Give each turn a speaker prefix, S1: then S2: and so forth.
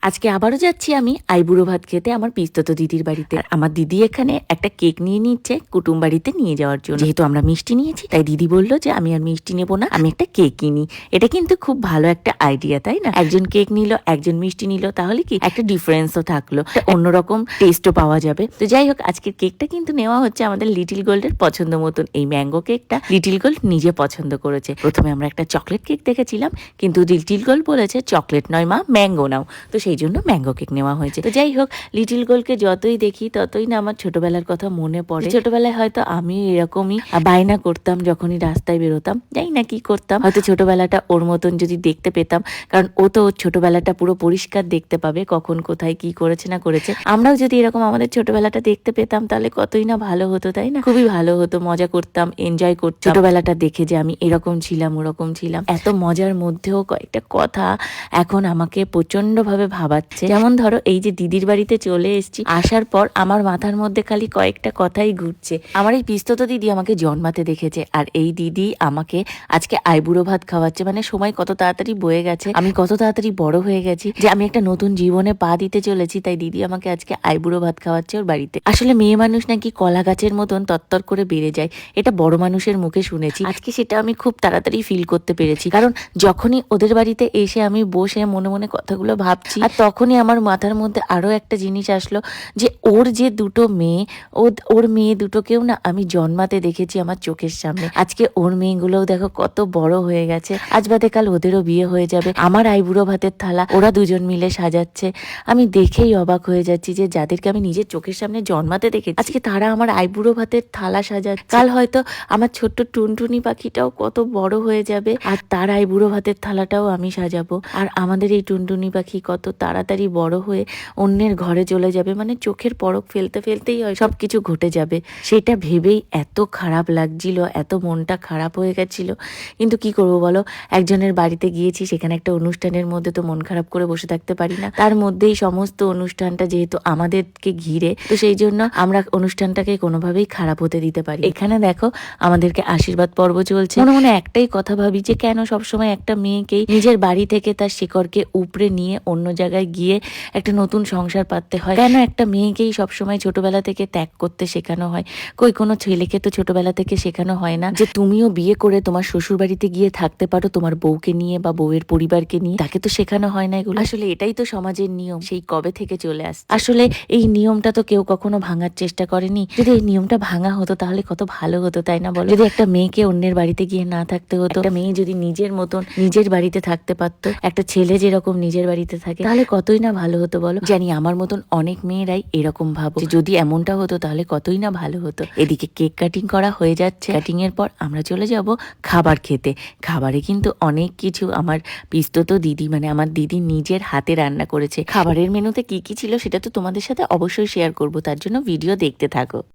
S1: আজকে আবারও যাচ্ছি আমি আইবুড়ো ভাত খেতে আমার পিস্তত দিদির বাড়িতে। আর আমার দিদি এখানে একটা কেক নিয়ে নিচ্ছে কুটুম বাড়িতে নিয়ে যাওয়ার জন্য। যেহেতু আমরা মিষ্টি নিয়েছি তাই দিদি বললো যে আমি আর মিষ্টি নেবো না, আমি একটা কেক কিনি। এটা কিন্তু খুব ভালো একটা আইডিয়া, তাই না? একজন কেক নিল, একজন মিষ্টি নিল, তাহলে কি একটা ডিফারেন্সও থাকলো, অন্যরকম টেস্টও পাওয়া যাবে। তো যাই হোক, আজকের কেকটা কিন্তু নেওয়া হচ্ছে আমাদের লিটিল গোল্ডের পছন্দ মতন। এই ম্যাঙ্গো কেকটা লিটিল গোল্ড নিজে পছন্দ করেছে। প্রথমে আমরা একটা চকলেট কেক দেখেছিলাম, কিন্তু লিটিল গোল্ড বলেছে চকলেট নয় মা, ম্যাঙ্গো নাও। তো সেই জন্য ম্যাঙ্গো কেক নেওয়া হয়েছে। তো যাই হোক, লিটিল গোল্ডকে যতই দেখি ততই না আমার ছোটবেলার কথা মনে পড়ে। ছোটবেলায় হয়তো আমি এরকমই বায়না করতাম যখনই রাস্তায় বেরোতাম, যাই না কি করতাম, হয়তো ছোটবেলাটা ওর মতন যদি দেখতে পেতাম, কারণ ও তো ওর ছোটবেলাটা পুরো পরিষ্কার দেখতে পাবে, কখন কোথায় কি করেছে না করেছে। আমরাও যদি এরকম আমাদের ছোটবেলাটা দেখতে পেতাম তাহলে কতই না ভালো হতো, তাই না? খুবই ভালো হতো, মজা করতাম, এনজয় করতাম ছোটবেলাটা দেখে যে আমি এরকম ছিলাম ওরকম ছিলাম। এত মজার মধ্যেও কয়েকটা কথা এখন আমাকে প্রচন্ড ভাবে ভাবাচ্ছে। যেমন ধরো, এই যে দিদির বাড়িতে চলে এসেছি, আসার পর আমার মাথার মধ্যে খালি কয়েকটা কথাই ঘুরছে। আমার এই পিস্তত দিদি আমাকে জন্মাতে দেখেছে, আর এই দিদি আমাকে আজকে আইবুড়ো ভাত খাওয়াচ্ছে। মানে সময় কত তাড়াতাড়ি বয়ে গেছে, আমি কত তাড়াতাড়ি বড় হয়ে গেছি, যে আমি একটা নতুন জীবনে পা দিতে চলেছি। তাই দিদি আমাকে আজকে আইবুড়ো ভাত খাওয়াচ্ছে ওর বাড়িতে। আসলে মেয়ে মানুষ নাকি কলা গাছের মতন তত্তর করে বেড়ে যায়, এটা বড় মানুষের মুখে শুনেছি। আজকে সেটা আমি খুব তাড়াতাড়ি ফিল করতে পেরেছি, কারণ যখনই ওদের বাড়িতে এসে আমি বসে মনে মনে কথাগুলো ভাবছি, আর তখনই আমার মাথার মধ্যে আরো একটা জিনিস আসলো, যে ওর যে দুটো মেয়ে, ওর মেয়ে দুটোকেও না আমি জন্মাতে দেখেছি আমার চোখের সামনে। আজকে ওর মেয়েগুলোও দেখো কত বড় হয়ে গেছে, আজ বাদে কাল ওদেরও বিয়ে হয়ে যাবে। আমার আইবুড়ো ভাতের থালা ওরা দুজন মিলে সাজাচ্ছে। আমি দেখেই অবাক হয়ে যাচ্ছি যে যাদেরকে আমি নিজের চোখের সামনে জন্মাতে দেখেছি, আজকে তারা আমার আইবুড়ো ভাতের থালা সাজাচ্ছে। কাল হয়তো আমার ছোট্ট টুনটুনি পাখিটাও কত বড় হয়ে যাবে, আর তার আইবুড়ো ভাতের থালাটাও আমি সাজাবো। আর আমাদের এই টুনটুনি পাখি কত তাড়াতাড়ি বড় হয়ে অন্যের ঘরে চলে যাবে, মানে চোখের পলক ফেলতে ফেলতেই হয় সবকিছু ঘটে যাবে। সেটা ভেবেই এত খারাপ লাগছিল, এত মনটা খারাপ হয়ে গেছিল। কিন্তু কি করব বলো, একজনের বাড়িতে গিয়েছি, সেখানে একটা অনুষ্ঠানের মধ্যে তো মন খারাপ করে বসে থাকতে পারি না। তার মধ্যেই সমস্ত অনুষ্ঠানটা যেহেতু আমাদেরকে ঘিরে, তো সেই জন্য আমরা অনুষ্ঠানটাকে কোনোভাবেই খারাপ হতে দিতে পারি। এখানে দেখো, আমাদেরকে আশীর্বাদ পর্ব চলছে। মনে মনে একটাই কথা ভাবি, যে কেন সবসময় একটা মেয়েকেই নিজের বাড়ি থেকে তার শিকড়কে উপড়ে নিয়ে অন্য জায়গায় গিয়ে একটা নতুন সংসার পাততে হয়? কেন একটা মেয়েকেই সবসময় ছোটবেলা থেকে ত্যাগ করতে শেখানো হয়? কই কোনো ছেলেকে তো ছোটবেলা থেকে শেখানো হয় না যে তুমিও বিয়ে করে তোমার শ্বশুর বাড়িতে গিয়ে থাকতে পারো তোমার বউকে নিয়ে বা বউয়ের পরিবারকে নিয়ে? তাকে তো শেখানো হয় না এগুলো। আসলে এটাই তো সমাজের নিয়ম, সেই কবে থেকে চলে আসছে। আসলে এই নিয়মটা তো কেউ কখনো ভাঙার চেষ্টা করেনি। যদি এই নিয়মটা ভাঙা হতো তাহলে কত ভালো হতো, তাই না বলো? যদি একটা মেয়েকে অন্যের বাড়িতে গিয়ে না থাকতে হতো, একটা মেয়ে যদি নিজের মতন নিজের বাড়িতে থাকতে পারতো, একটা ছেলে যেরকম নিজের বাড়িতে থাকে, তাহলে কতই না ভালো হতো বলো। জানি আমার মতন অনেক মেয়েরাই এরকম ভাবো, যে যদি এমনটা হতো তাহলে কতই না ভালো হতো। এদিকে কেক কাটিং করা হয়ে যাচ্ছে, কাটিং এর পর আমরা চলে যাব খাবার খেতে। খাবারে কিন্তু অনেক কিছু আমার পিস্তত দিদি, মানে আমার দিদি নিজের হাতে রান্না করেছে। খাবারের মেনুতে কি কি ছিল সেটা তো তোমাদের সাথে অবশ্যই শেয়ার করব, তার জন্য ভিডিও দেখতে থাকো।